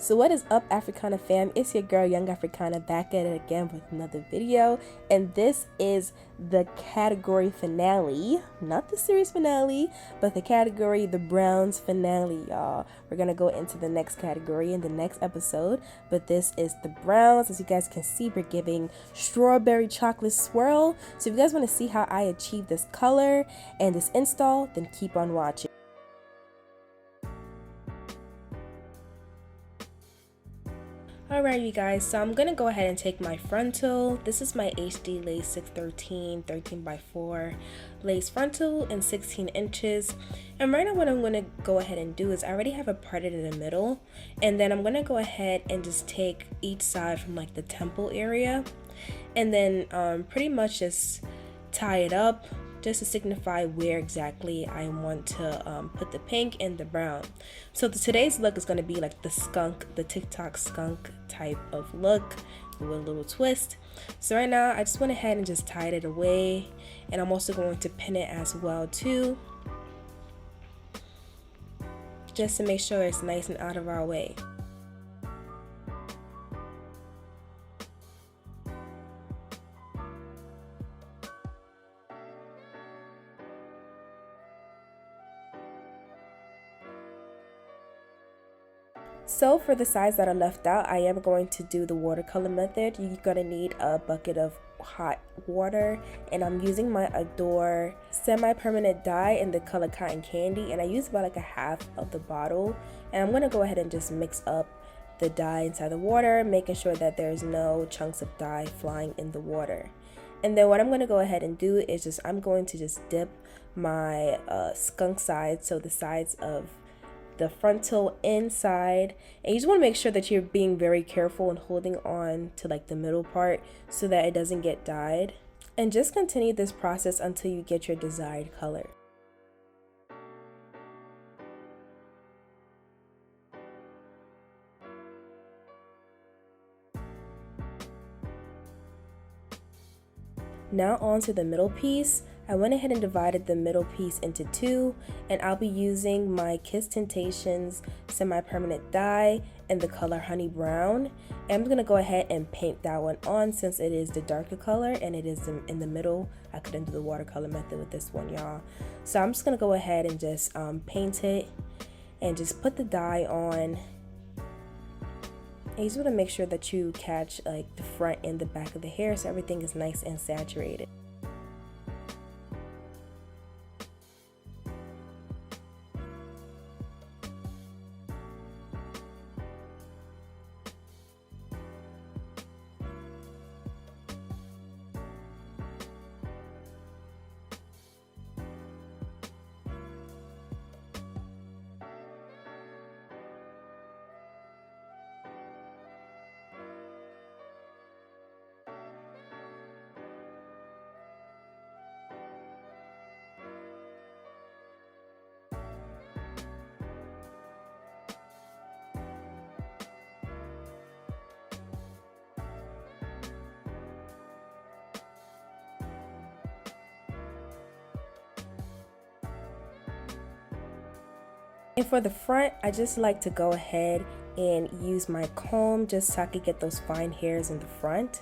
So what is up, Africana fam? It's your girl Young Africana back at it again with another video, and this is the category finale, not the series finale, but the category the Browns finale, y'all. We're gonna go into the next category in the next episode, but this is the Browns. As you guys can see, we're giving strawberry chocolate swirl. So if you guys want to see how I achieve this color and this install, then keep on watching. Alright, you guys, so I'm gonna go ahead and take my Frontal. This is my HD lace 613 13x4 lace frontal in 16 inches. And right now what I'm gonna go ahead and do is I already have it parted in the middle, and then I'm gonna go ahead and just take each side from like the temple area, and then pretty much just tie it up, just to signify where exactly I want to put the pink and the brown. So today's look is going to be like the skunk, the TikTok skunk type of look with a little twist. So right now I just went ahead and just tied it away, and I'm also going to pin it as well too, just to make sure it's nice and out of our way. So for the sides that are left out, I am going to do the watercolor method. You're gonna need a bucket of hot water, and I'm using my Adore semi-permanent dye in the color Cotton Candy, and I use about like a half of the bottle, and I'm gonna go ahead and just mix up the dye inside the water, making sure that there's no chunks of dye flying in the water. And then what I'm gonna go ahead and do is I'm going to just dip my skunk sides, so the sides of the frontal inside, and you just want to make sure that you're being very careful and holding on to like the middle part so that it doesn't get dyed, and just continue this process until you get your desired color. Now on to the middle piece. I went ahead and divided the middle piece into two, and I'll be using my Kiss Temptations semi-permanent dye in the color Honey Brown. And I'm gonna go ahead and paint that one on since it is the darker color and it is in the middle. I couldn't do the watercolor method with this one, y'all. So I'm just gonna go ahead and just paint it and just put the dye on. And you just wanna make sure that you catch like the front and the back of the hair so everything is nice and saturated. And for the front, I just like to go ahead and use my comb just so I could get those fine hairs in the front.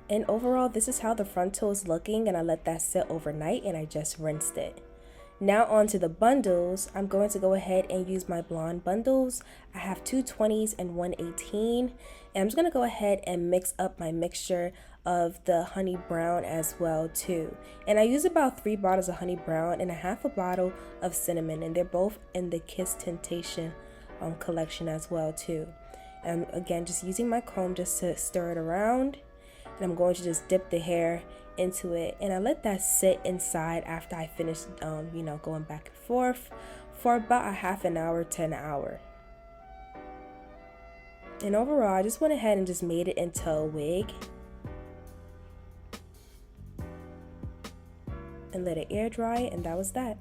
And overall, this is how the frontal is looking, and I let that sit overnight and I just rinsed it. Now on to the bundles. I'm going to go ahead and use my blonde bundles. I have two 20s and one 18, and I'm just going to go ahead and mix up my mixture of the honey brown as well too. And I use about 3 bottles of honey brown and a half a bottle of cinnamon, and they're both in the Kiss Temptation collection as well too. And again, just using my comb just to stir it around. And I'm going to just dip the hair into it, and I let that sit inside after I finish going back and forth for about a half an hour to an hour. And overall, I just went ahead and just made it into a wig and let it air dry, and that was that.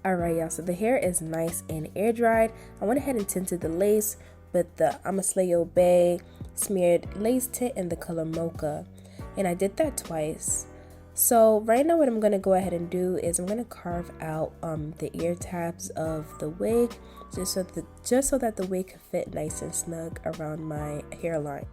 Alright y'all, so the hair is nice and air dried. I went ahead and tinted the lace with the Amasleo Bay smeared lace tint in the color Mocha, and I did that twice. So right now what I'm going to go ahead and do is I'm going to carve out the ear tabs of the wig just so that the wig can fit nice and snug around my hairline.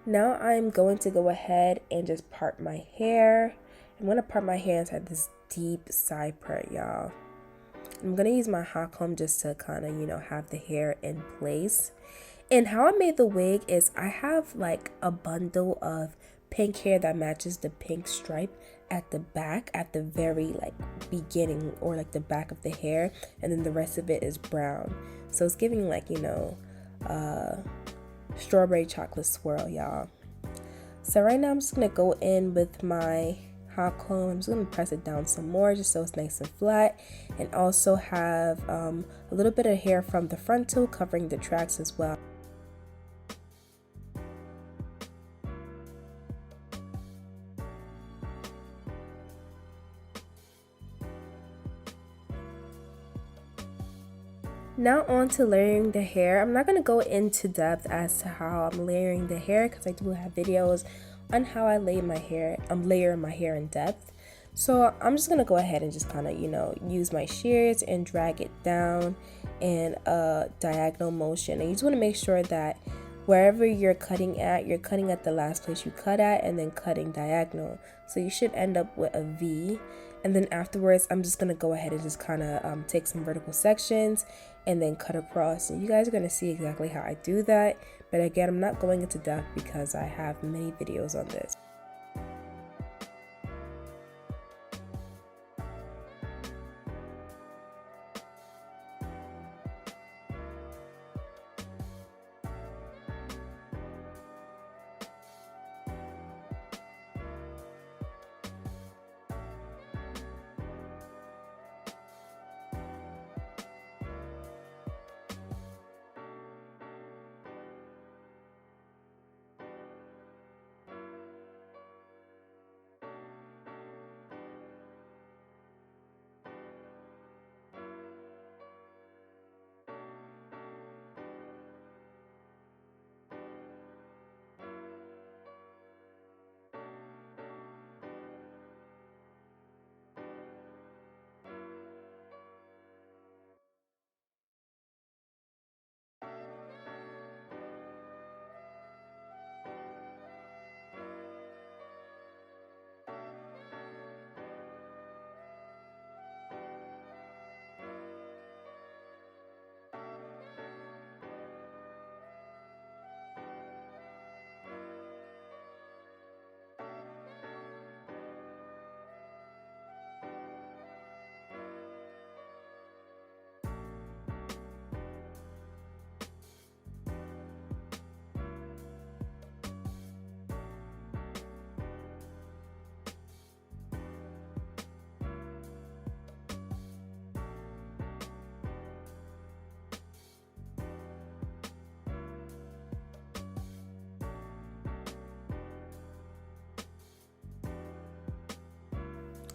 Now I'm going to go ahead and just part my hair. I'm going to part my hair inside this deep side part, y'all. I'm going to use my hot comb just to kind of, have the hair in place. And how I made the wig is I have like a bundle of pink hair that matches the pink stripe at the back, at the very like beginning, or like the back of the hair, and then the rest of it is brown. So it's giving like, strawberry chocolate swirl, y'all. So right now I'm just gonna go in with my hot comb. I'm just gonna press it down some more just so it's nice and flat, and also have a little bit of hair from the frontal covering the tracks as well. Now on to layering the hair. I'm not going to go into depth as to how I'm layering the hair because I do have videos on how I lay my hair. I'm layering my hair in depth. So I'm just going to go ahead and just kind of, use my shears and drag it down in a diagonal motion. And you just want to make sure that wherever you're cutting at the last place you cut at and then cutting diagonal. So you should end up with a V. And then afterwards, I'm just going to go ahead and just kind of take some vertical sections and then cut across. And you guys are going to see exactly how I do that. But again, I'm not going into depth because I have many videos on this.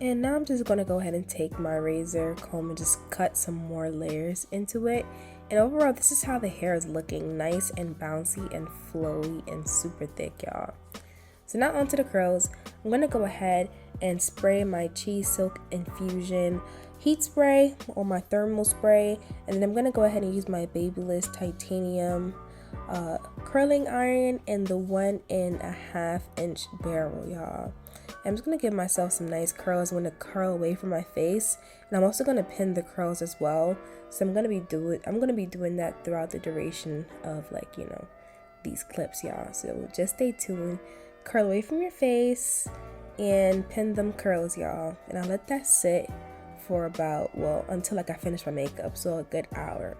And now I'm just going to go ahead and take my razor comb and just cut some more layers into it. And overall, this is how the hair is looking, nice and bouncy and flowy and super thick, y'all. So now onto the curls. I'm going to go ahead and spray my cheese silk infusion heat spray or my thermal spray, and then I'm gonna go ahead and use my Babyliss titanium curling iron and the 1.5 inch barrel, y'all. I'm just gonna give myself some nice curls. I'm gonna curl away from my face, and I'm also gonna pin the curls as well. So I'm gonna be doing that throughout the duration of, like, you know, these clips, y'all. So just stay tuned. Curl away from your face and pin them curls, y'all. And I'll let that sit for about, well, until like I finish my makeup, so a good hour.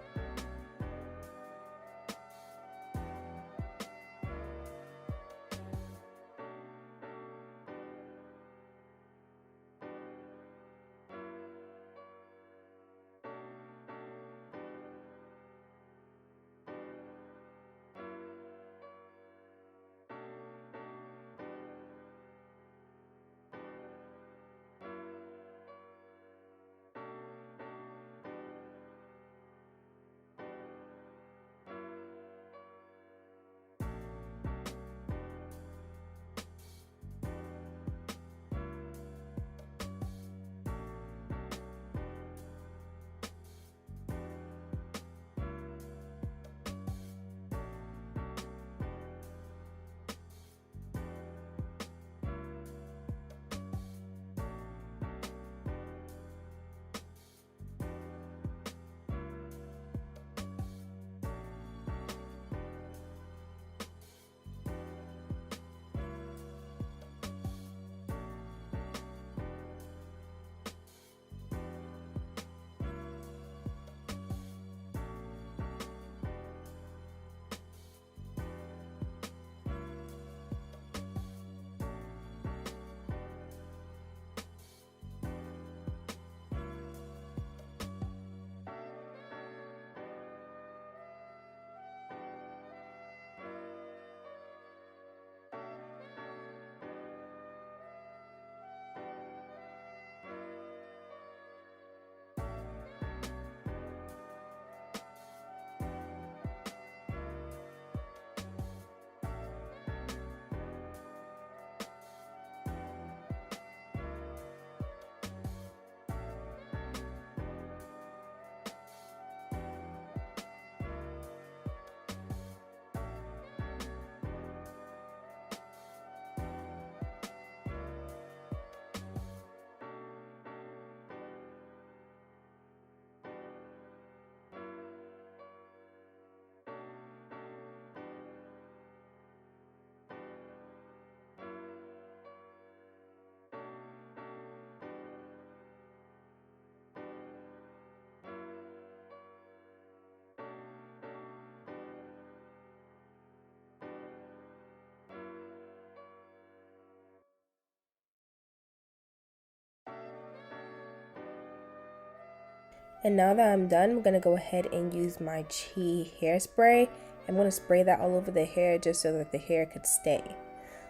And now that I'm done, I'm gonna go ahead and use my Chi hairspray. I'm gonna spray that all over the hair just so that the hair could stay.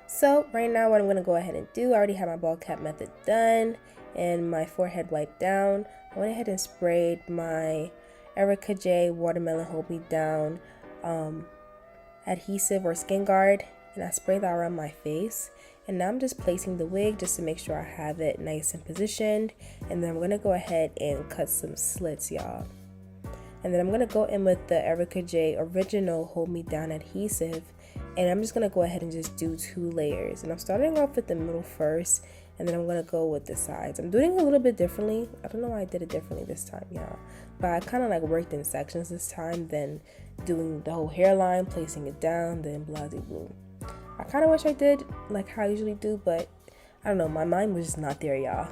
So right now what I'm gonna go ahead and do, I already have my ball cap method done and my forehead wiped down. I went ahead and sprayed my Erica J Watermelon Hold Me Down adhesive or skin guard, and I spray that around my face. And now I'm just placing the wig just to make sure I have it nice and positioned. And then I'm gonna go ahead and cut some slits, y'all. And then I'm gonna go in with the Erica J Original Hold Me Down adhesive, and I'm just gonna go ahead and just do 2 layers. And I'm starting off with the middle first, and then I'm gonna go with the sides. I'm doing it a little bit differently. I don't know why I did it differently this time, y'all, but I kind of like worked in sections this time, then doing the whole hairline, placing it down, then blah blah blah. I kind of wish I did like how I usually do, but I don't know, my mind was just not there, y'all.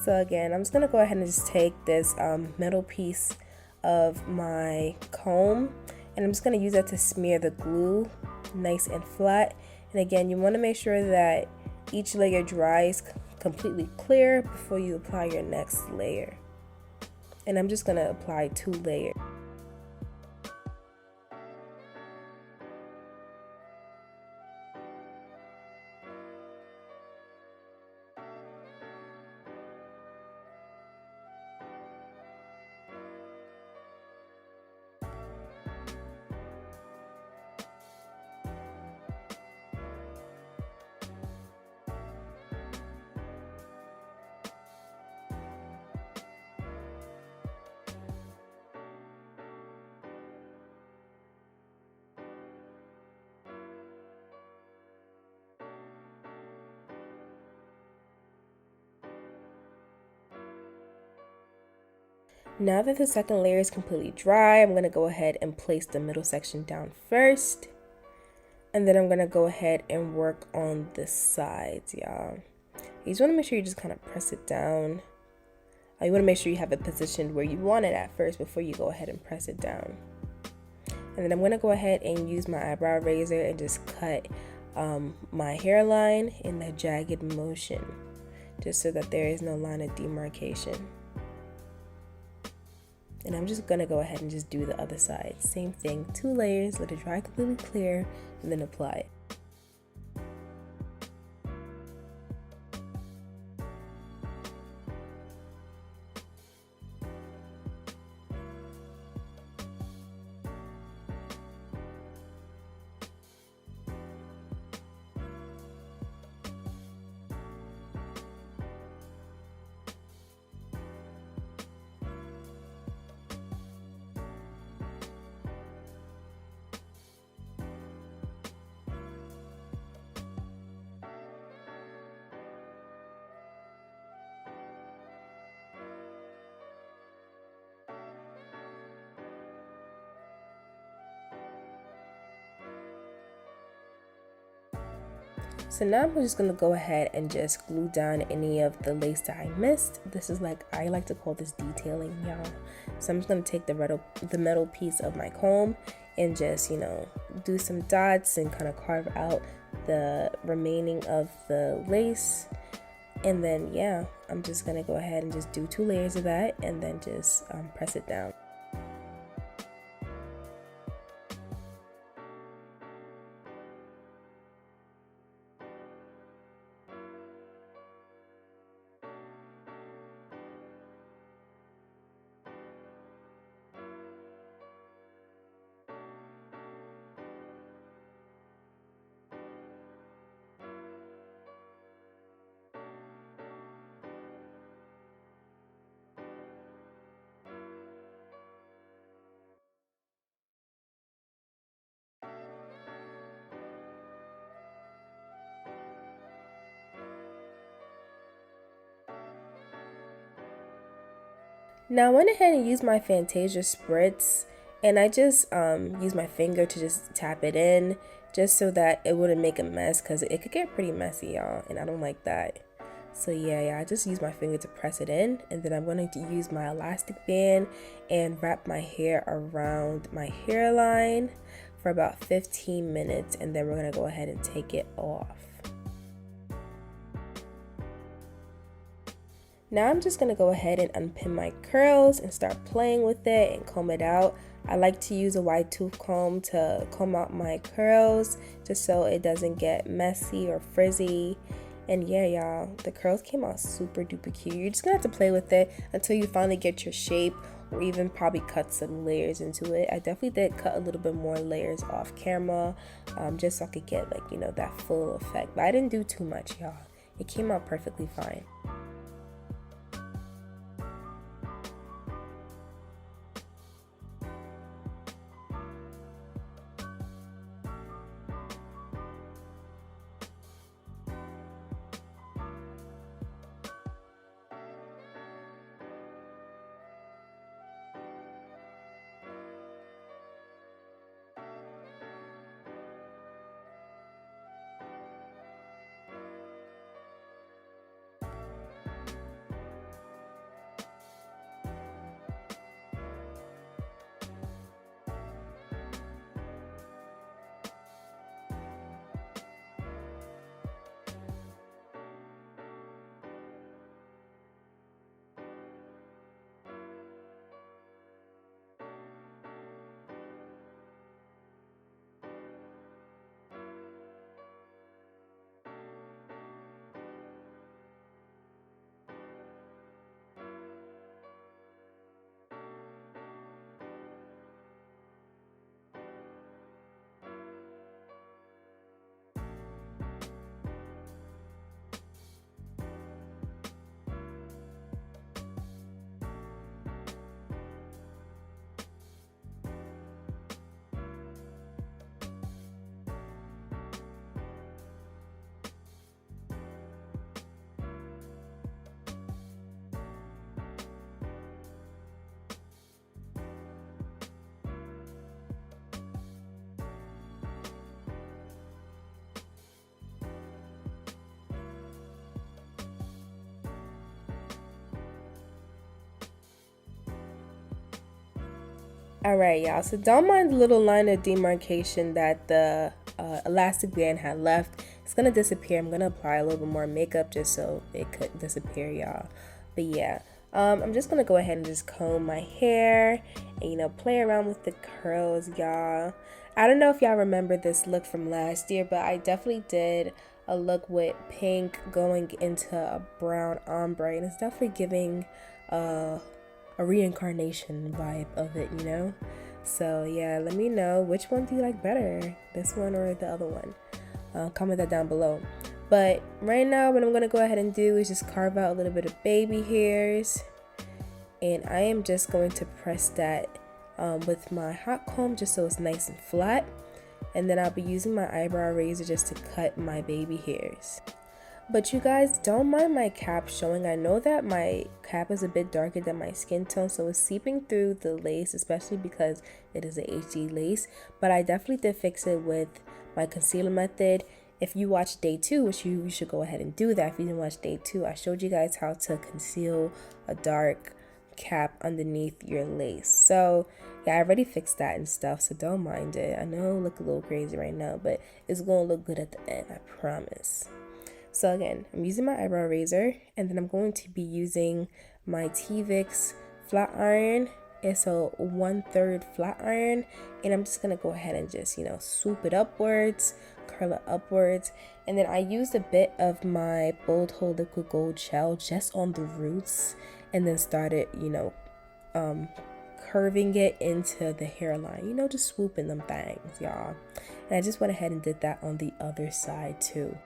So again, I'm just gonna go ahead and just take this middle piece of my comb, and I'm just gonna use that to smear the glue nice and flat. And again, you want to make sure that each layer dries completely clear before you apply your next layer. And I'm just gonna apply 2 layers. Now that the second layer is completely dry, I'm going to go ahead and place the middle section down first. And then I'm going to go ahead and work on the sides, y'all. You just want to make sure you just kind of press it down. You want to make sure you have it positioned where you want it at first before you go ahead and press it down. And then I'm going to go ahead and use my eyebrow razor and just cut my hairline in a jagged motion, just so that there is no line of demarcation. And I'm just going to go ahead and just do the other side. Same thing, 2 layers, let it dry completely clear, and then apply it. So now I'm just going to go ahead and just glue down any of the lace that I missed. This is like, I like to call this detailing, y'all. So I'm just going to take the metal piece of my comb and just, you know, do some dots and kind of carve out the remaining of the lace. And then, yeah, I'm just going to go ahead and just do 2 layers of that and then just press it down. Now I went ahead and used my Fantasia spritz, and I just used my finger to just tap it in, just so that it wouldn't make a mess, because it could get pretty messy, y'all, and I don't like that. So yeah, I just use my finger to press it in, and then I'm going to use my elastic band and wrap my hair around my hairline for about 15 minutes, and then we're going to go ahead and take it off. Now I'm just going to go ahead and unpin my curls and start playing with it and comb it out. I like to use a wide tooth comb to comb out my curls just so it doesn't get messy or frizzy. And yeah, y'all, the curls came out super duper cute. You're just going to have to play with it until you finally get your shape, or even probably cut some layers into it. I definitely did cut a little bit more layers off camera, just so I could get, like, you know, that full effect. But I didn't do too much, y'all. It came out perfectly fine. Alright, y'all, so don't mind the little line of demarcation that the elastic band had left. It's gonna disappear. I'm gonna apply a little bit more makeup just so it could disappear, y'all. But yeah, I'm just gonna go ahead and just comb my hair and, you know, play around with the curls, y'all. I don't know if y'all remember this look from last year, but I definitely did a look with pink going into a brown ombre, and it's definitely giving a reincarnation vibe of it, you know. So yeah, let me know which one do you like better, this one or the other one. Comment that down below. But right now what I'm gonna go ahead and do is just carve out a little bit of baby hairs, and I am just going to press that with my hot comb just so it's nice and flat, and then I'll be using my eyebrow razor just to cut my baby hairs. But you guys, don't mind my cap showing. I know that my cap is a bit darker than my skin tone, so it's seeping through the lace, especially because it is a HD lace. But I definitely did fix it with my concealer method. If you watched day 2, which you should go ahead and do that. If you didn't watch day 2, I showed you guys how to conceal a dark cap underneath your lace. So yeah, I already fixed that and stuff, so don't mind it. I know I look a little crazy right now, but it's gonna look good at the end, I promise. So again, I'm using my eyebrow razor, and then I'm going to be using my T-Vicks flat iron. It's a 1/3 flat iron, and I'm just gonna go ahead and just, you know, swoop it upwards, curl it upwards, and then I used a bit of my Bold Hold Liquid Gold Gel just on the roots, and then started, you know, curving it into the hairline, you know, just swooping them bangs, y'all. And I just went ahead and did that on the other side too.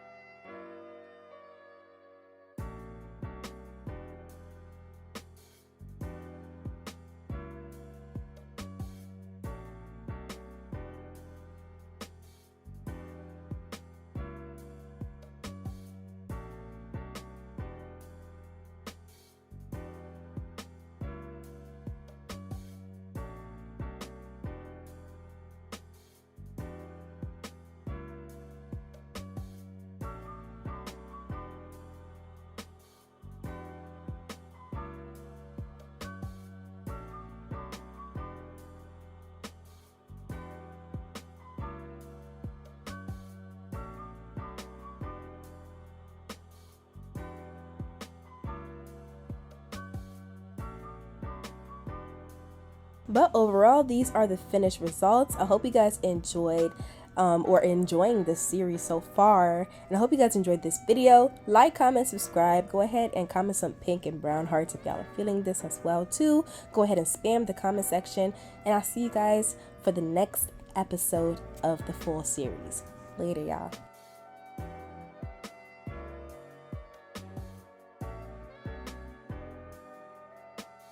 But overall, these are the finished results. I hope you guys enjoyed or enjoying this series so far, and I hope you guys enjoyed this video. Like, comment, subscribe. Go ahead and comment some pink and brown hearts if y'all are feeling this as well too. Go ahead and spam the comment section, and I'll see you guys for the next episode of the full series. Later, y'all.